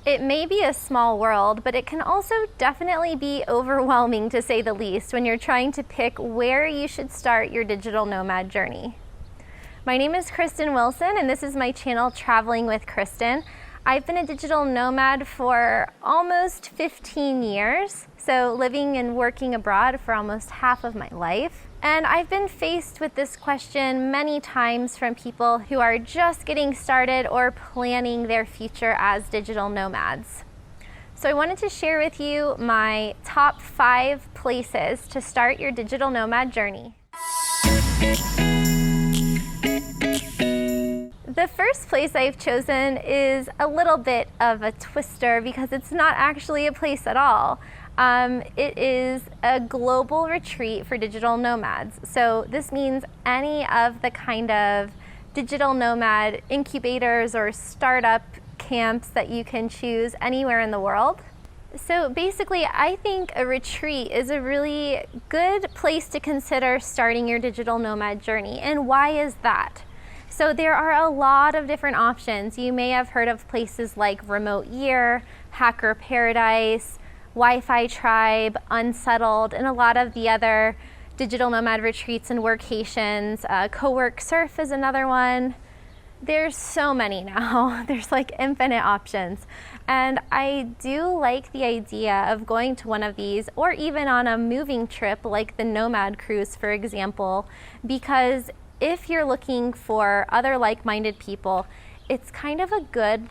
It may be a small world, but it can also definitely be overwhelming, to say the least, when you're trying to pick where you should start your digital nomad journey. My name is Kristin Wilson, and this is my channel, Traveling with Kristin. I've been a digital nomad for almost 15 years, so living and working abroad for almost half of my life. And I've been faced with this question many times from people who are just getting started or planning their future as digital nomads. So I wanted to share with you my top 5 places to start your digital nomad journey. The first place I've chosen is a little bit of a twister because it's not actually a place at all. It is a global retreat for digital nomads. So this means any of the kind of digital nomad incubators or startup camps that you can choose anywhere in the world. So basically, I think a retreat is a really good place to consider starting your digital nomad journey. And why is that? So there are a lot of different options. You may have heard of places like Remote Year, Hacker Paradise, Wi-Fi Tribe, Unsettled, and a lot of the other digital nomad retreats and workations. Cowork Surf is another one. There's so many now. There's like infinite options. And I do like the idea of going to one of these, or even on a moving trip like the Nomad Cruise, for example, because if you're looking for other like-minded people, it's kind of a good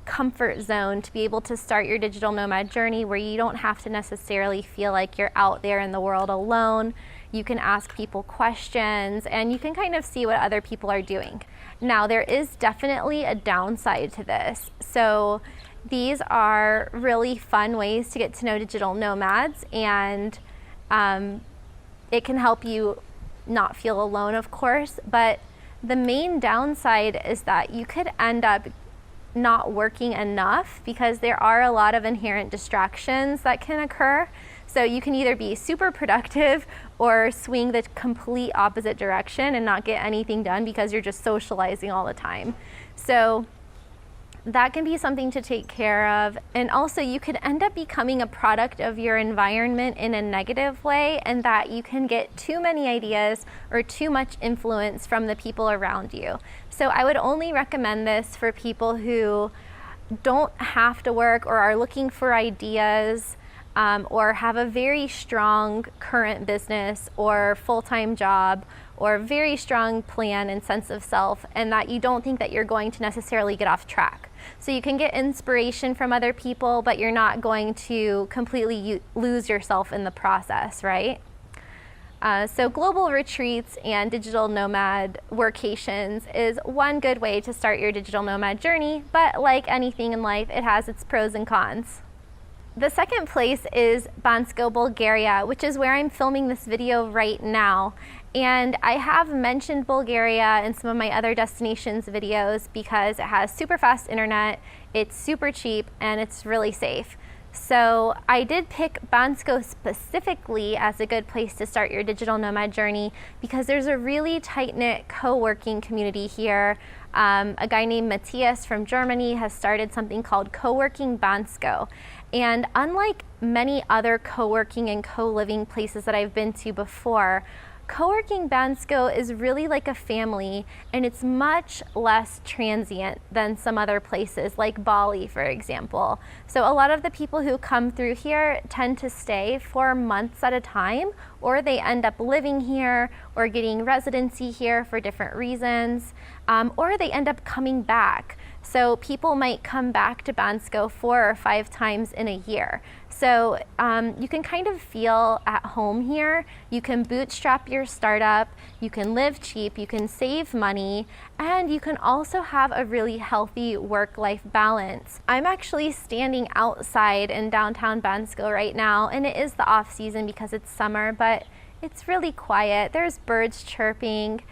comfort zone to be able to start your digital nomad journey where you don't have to necessarily feel like you're out there in the world alone. You can ask people questions and you can kind of see what other people are doing. Now, there is definitely a downside to this. So these are really fun ways to get to know digital nomads, and it can help you not feel alone, of course, but the main downside is that you could end up not working enough because there are a lot of inherent distractions that can occur. So you can either be super productive or swing the complete opposite direction and not get anything done because you're just socializing all the time. So that can be something to take care of. And also you could end up becoming a product of your environment in a negative way, and that you can get too many ideas or too much influence from the people around you. So I would only recommend this for people who don't have to work or are looking for ideas, or have a very strong current business or full-time job or very strong plan and sense of self, and that you don't think that you're going to necessarily get off track. So you can get inspiration from other people, but you're not going to completely lose yourself in the process, right? So global retreats and digital nomad workations is one good way to start your digital nomad journey, but like anything in life, it has its pros and cons. The second place is Bansko, Bulgaria, which is where I'm filming this video right now. And I have mentioned Bulgaria in some of my other destinations videos because it has super fast internet, it's super cheap, and it's really safe. So I did pick Bansko specifically as a good place to start your digital nomad journey because there's a really tight-knit co-working community here. A guy named Matthias from Germany has started something called Coworking Bansko. And unlike many other co-working and co-living places that I've been to before, Coworking Bansko is really like a family, and it's much less transient than some other places like Bali, for example. So a lot of the people who come through here tend to stay for months at a time, or they end up living here or getting residency here for different reasons, or they end up coming back. So people might come back to Bansko 4 or 5 times in a year. So you can kind of feel at home here. You can bootstrap your startup, you can live cheap, you can save money, and you can also have a really healthy work-life balance. I'm actually standing outside in downtown Bansko right now, and it is the off season because it's summer, but it's really quiet. There's birds chirping.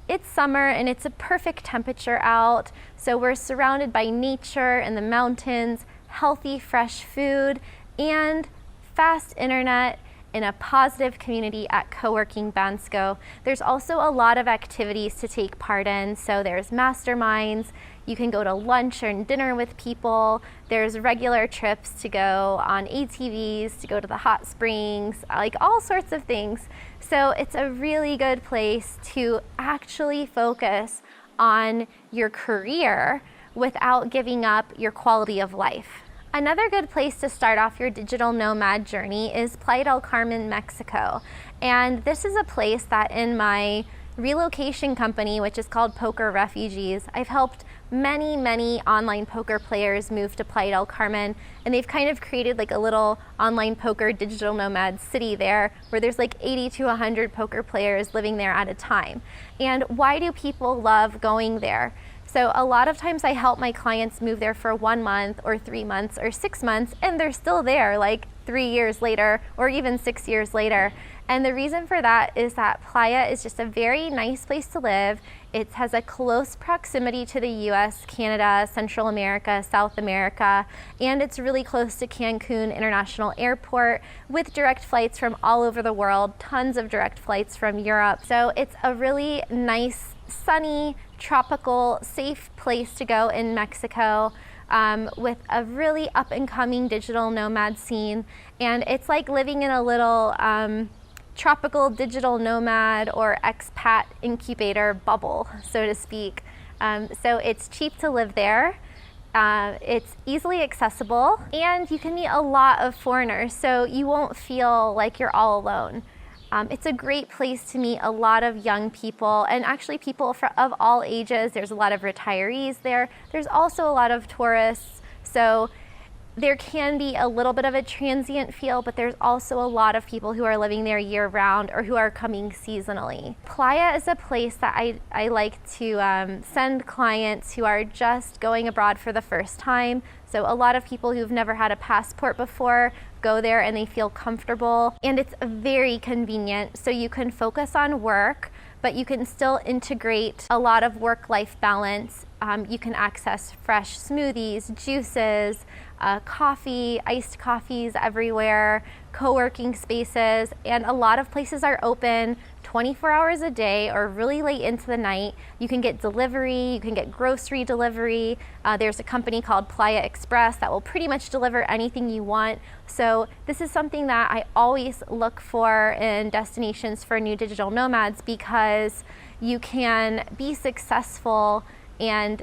It's summer and it's a perfect temperature out, so we're surrounded by nature and the mountains, healthy, fresh food, and fast internet in a positive community at Coworking Bansko. There's also a lot of activities to take part in, so there's masterminds, You can go to lunch and dinner with people. There's regular trips to go on ATVs, to go to the hot springs, like all sorts of things. So it's a really good place to actually focus on your career without giving up your quality of life. Another good place to start off your digital nomad journey is Playa del Carmen, Mexico. And this is a place that in my relocation company, which is called Poker Refugees, I've helped many online poker players move to Playa del Carmen, and they've kind of created like a little online poker digital nomad city there where there's like 80 to 100 poker players living there at a time. And why do people love going there? So a lot of times I help my clients move there for 1 month or 3 months or 6 months, and they're still there like 3 years later or even 6 years later. And the reason for that is that Playa is just a very nice place to live. It has a close proximity to the US, Canada, Central America, South America, and it's really close to Cancun International Airport with direct flights from all over the world, tons of direct flights from Europe. So it's a really nice, sunny, tropical, safe place to go in Mexico. With a really up and coming digital nomad scene. And it's like living in a little tropical digital nomad or expat incubator bubble, so to speak. So it's cheap to live there. It's easily accessible, and you can meet a lot of foreigners, so you won't feel like you're all alone. It's a great place to meet a lot of young people, and actually people of all ages. There's a lot of retirees there. There's also a lot of tourists, so there can be a little bit of a transient feel, but there's also a lot of people who are living there year-round or who are coming seasonally. Playa is a place that I like to send clients who are just going abroad for the first time. So a lot of people who've never had a passport before go there and they feel comfortable, and it's very convenient. So you can focus on work, but you can still integrate a lot of work-life balance. You can access fresh smoothies, juices, coffee, iced coffees everywhere, co-working spaces, and a lot of places are open 24 hours a day or really late into the night. You can get delivery, you can get grocery delivery. There's a company called Playa Express that will pretty much deliver anything you want. So this is something that I always look for in destinations for new digital nomads, because you can be successful and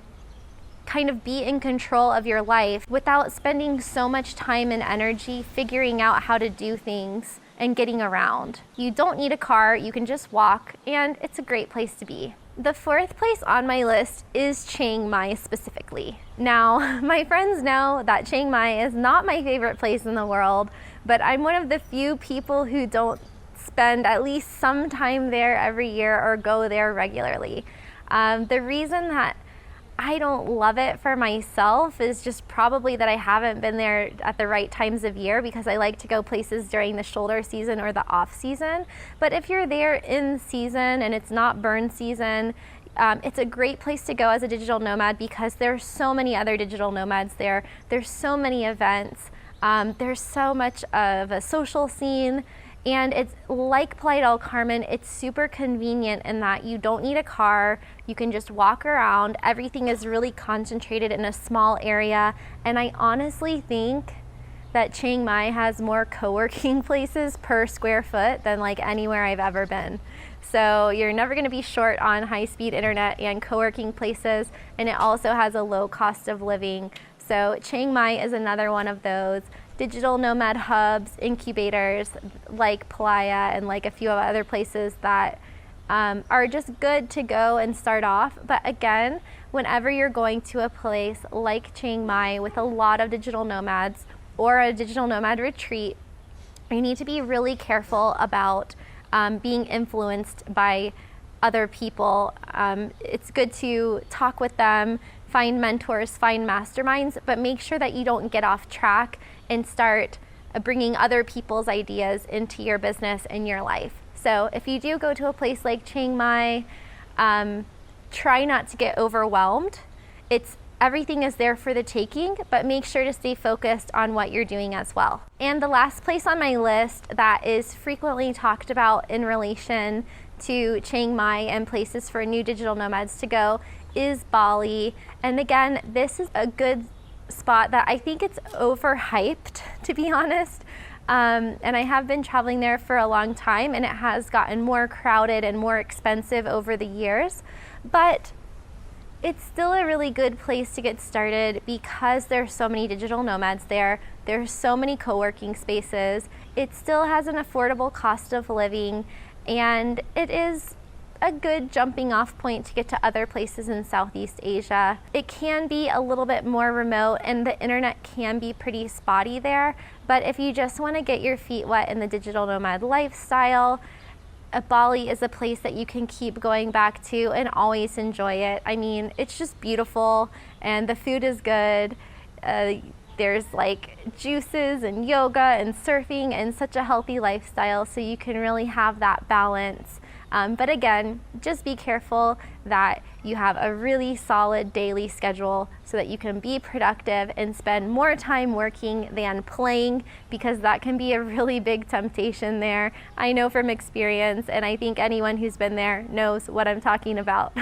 kind of be in control of your life without spending so much time and energy figuring out how to do things and getting around. You don't need a car, you can just walk, and it's a great place to be. The fourth place on my list is Chiang Mai specifically. Now, my friends know that Chiang Mai is not my favorite place in the world, but I'm one of the few people who don't spend at least some time there every year or go there regularly. The reason that I don't love it for myself is just probably that I haven't been there at the right times of year, because I like to go places during the shoulder season or the off season. But if you're there in season and it's not burn season, it's a great place to go as a digital nomad, because there's so many other digital nomads there. There's so many events. There's so much of a social scene. And it's like Playa del Carmen, it's super convenient in that you don't need a car, you can just walk around, everything is really concentrated in a small area, and I honestly think that Chiang Mai has more co-working places per square foot than like anywhere I've ever been. So you're never going to be short on high-speed internet and co-working places, and it also has a low cost of living. So Chiang Mai is another one of those digital nomad hubs, incubators like Playa and like a few other places that are just good to go and start off. But again, whenever you're going to a place like Chiang Mai with a lot of digital nomads or a digital nomad retreat, you need to be really careful about being influenced by other people. It's good to talk with them, find mentors, find masterminds, but make sure that you don't get off track and start bringing other people's ideas into your business and your life. So if you do go to a place like Chiang Mai, try not to get overwhelmed. Everything is there for the taking, but make sure to stay focused on what you're doing as well. And the last place on my list that is frequently talked about in relation to Chiang Mai and places for new digital nomads to go is Bali. And again, this is a good spot that I think it's overhyped, to be honest. And I have been traveling there for a long time, and it has gotten more crowded and more expensive over the years. But it's still a really good place to get started because there's so many digital nomads there. There's so many co-working spaces. It still has an affordable cost of living, and it is a good jumping off point to get to other places in Southeast Asia. It can be a little bit more remote and the internet can be pretty spotty there, but if you just want to get your feet wet in the digital nomad lifestyle, Bali is a place that you can keep going back to and always enjoy it. I mean, it's just beautiful and the food is good. There's like juices and yoga and surfing and such a healthy lifestyle, so you can really have that balance. But again, just be careful that you have a really solid daily schedule so that you can be productive and spend more time working than playing, because that can be a really big temptation there. I know from experience, and I think anyone who's been there knows what I'm talking about.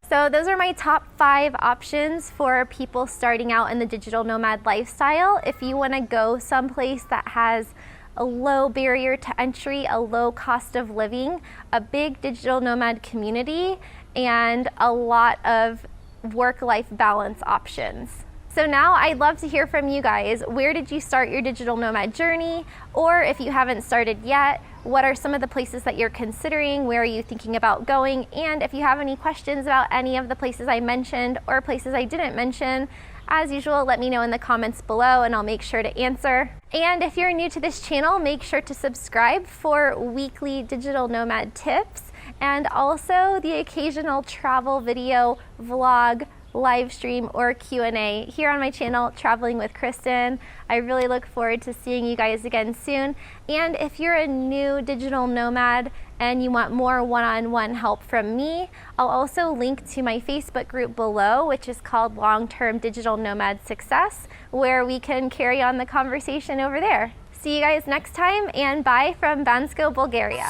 So those are my top 5 options for people starting out in the digital nomad lifestyle. If you want to go someplace that has a low barrier to entry, a low cost of living, a big digital nomad community, and a lot of work-life balance options. So now I'd love to hear from you guys. Where did you start your digital nomad journey? Or if you haven't started yet, what are some of the places that you're considering? Where are you thinking about going? And if you have any questions about any of the places I mentioned or places I didn't mention, as usual, let me know in the comments below and I'll make sure to answer. And if you're new to this channel, make sure to subscribe for weekly digital nomad tips and also the occasional travel video, vlog, live stream, or Q&A here on my channel, Traveling with Kristin. I really look forward to seeing you guys again soon. And if you're a new digital nomad and you want more one-on-one help from me, I'll also link to my Facebook group below, which is called Long-Term Digital Nomad Success, where we can carry on the conversation over there. See you guys next time, and bye from Bansko, Bulgaria.